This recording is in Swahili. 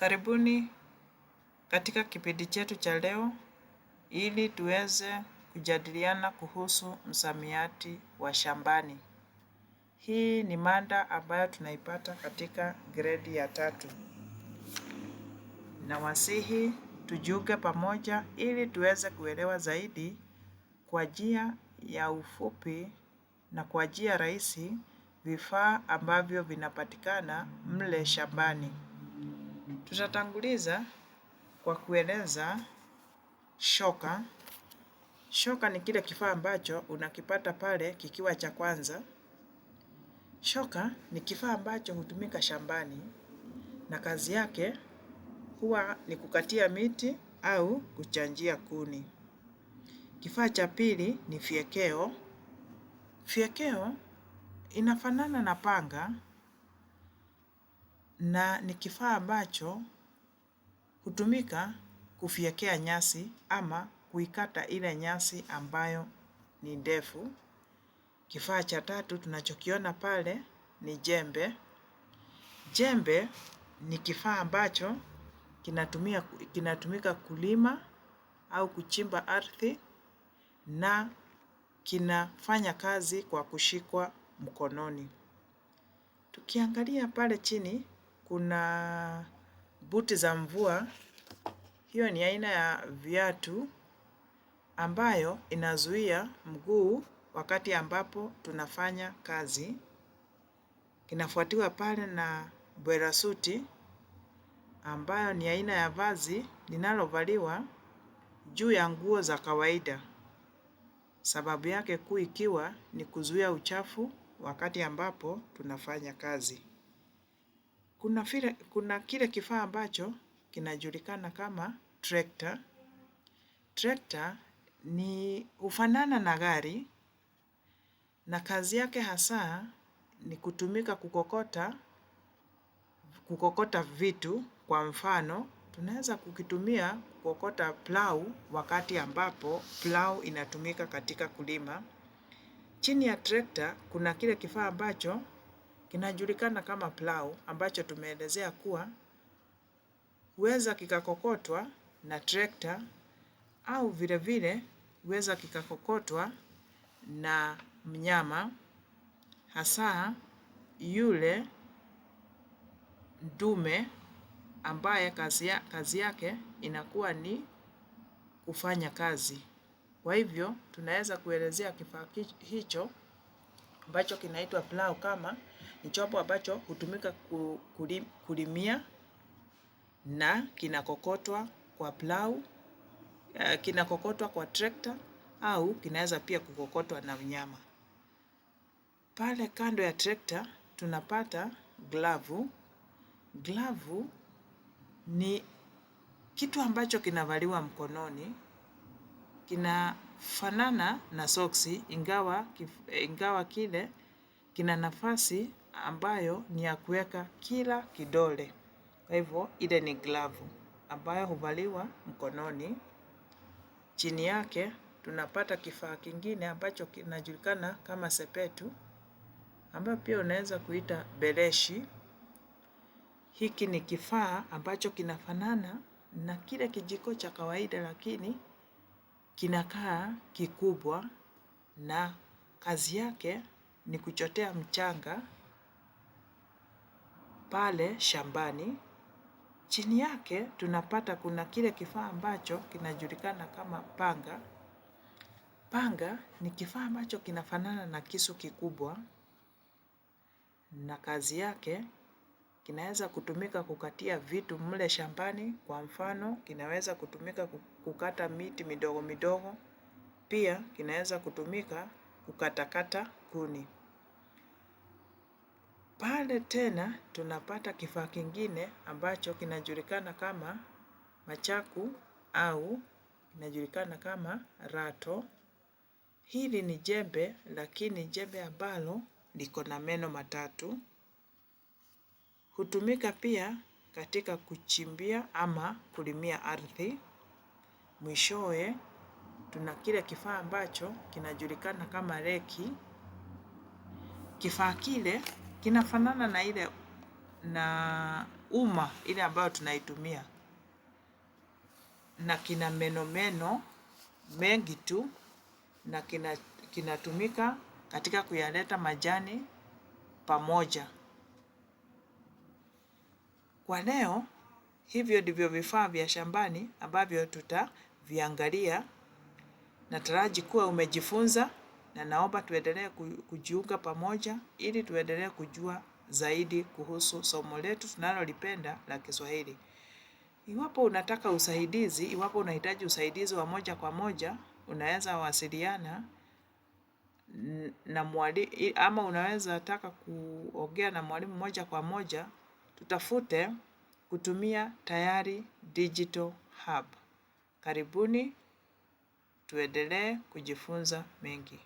Karibuni katika kipindi chetu cha leo ili tuweze kujadiliana kuhusu msamiati wa shambani. Hii ni mada ambayo tunaipata katika gredi ya 3. Nawasihi tujiunge pamoja ili tuweze kuelewa zaidi kwa njia ya ufupi na kwa njia rahisi vifaa ambavyo vinapatikana mle shambani. Tutatanguliza kwa kueleza shoka. Shoka ni kile kifaa ambacho unakipata pale kikiwa cha kwanza. Shoka ni kifaa ambacho hutumika shambani na kazi yake huwa ni kukatia miti au kuchanjia kuni. Kifaa cha pili ni fyekeo. Fyekeo inafanana na panga na ni kifaa ambacho hutumika kufyekea nyasi ama kuikata ile nyasi ambayo ni ndefu. Kifaa cha tatu tunachokiona pale ni jembe. Jembe ni kifaa ambacho kinatumika kulima au kuchimba ardhi na kinafanya kazi kwa kushikwa mkononi. Tukiangalia pale chini kuna buti za mvua. Hiyo ni aina ya viatu ambayo inazuia mguu wakati ambapo tunafanya kazi. Kinafuatiwa pale na bwera suti ambayo ni aina ya vazi linalovaliwa juu ya nguo za kawaida. Sababu yake kuu ikiwa ni kuzuia uchafu wakati ambapo tunafanya kazi. Kuna kile kifaa ambacho kinajulikana kama trekta. Trekta ni hufanana na gari na kazi yake hasa ni kutumika kukokota vitu. Kwa mfano, tunaweza kukitumia kukokota plau wakati ambapo plau inatumika katika kulima. Chini ya trekta kuna kile kifaa ambacho kinajulikana kama plau ambacho tumeelezea kuwa huweza kikakokotwa na trekta au vile vile huweza kikakokotwa na mnyama hasa yule ndume ambaye kazi yake inakuwa ni kufanya kazi. Kwa hivyo tunaweza kuelezea kifaa hicho ambacho kinaitwa plau kama ni chombo ambacho hutumika kulimia na kinakokotwa kwa plau, kinakokotwa kwa trekta au kinaweza pia kukokotwa na mnyama. Pale kando ya trekta tunapata glavu. Glavu ni kitu ambacho kinavaliwa mkononi. Kinafanana na soksi ingawa kile kina nafasi ambayo ni ya kuweka kila kidole. Kwa hivyo ile ni glavu ambayo huvaliwa mkononi. Chini yake tunapata kifaa kingine ambacho kinajulikana kama sepetu ambayo pia unaweza kuita beleshi. Hiki ni kifaa ambacho kinafanana na kile kijiko cha kawaida lakini kinakaa kikubwa na kazi yake ni kuchotea mchanga pale shambani. Chini yake tunapata kuna kile kifaa ambacho kinajulikana kama panga. Panga ni kifaa ambacho kinafanana na kisu kikubwa na kazi yake kinaweza kutumika kukatia vitu mle shambani. Kwa mfano kinaweza kutumika kukata miti midogo midogo. Pia kinaweza kutumika kukatakata kuni. Pale tena tunapata kifaa kingine ambacho kinajulikana kama machaku au kinajulikana kama rato. Hili ni jembe lakini jembe ambalo liko na meno matatu. Hutumika pia katika kuchimbia ama kulimia ardhi. Mwishowe tuna kile kifaa ambacho kinajulikana kama reki. Kifaa kile kinafanana na umma ile ambayo tunaitumia, na kina meno mengi tu, na kinatumika katika kuyaleta majani pamoja. Kwa leo, hivyo ndivyo vifaa vya shambani ambavyo tutaviangalia. Nataraji kuwa umejifunza, na naomba tuendelee kujiunga pamoja ili tuendelee kujua zaidi kuhusu somo letu tunalolipenda la Kiswahili. Iwapo unataka usaidizi, iwapo unahitaji usaidizi wa moja kwa moja, unaweza wasiliana na mwalimu, ama unaweza taka kuongea na mwalimu moja kwa moja. Tutafute kutumia Tayari Digital Hub. Karibuni, tuendelee kujifunza mengi.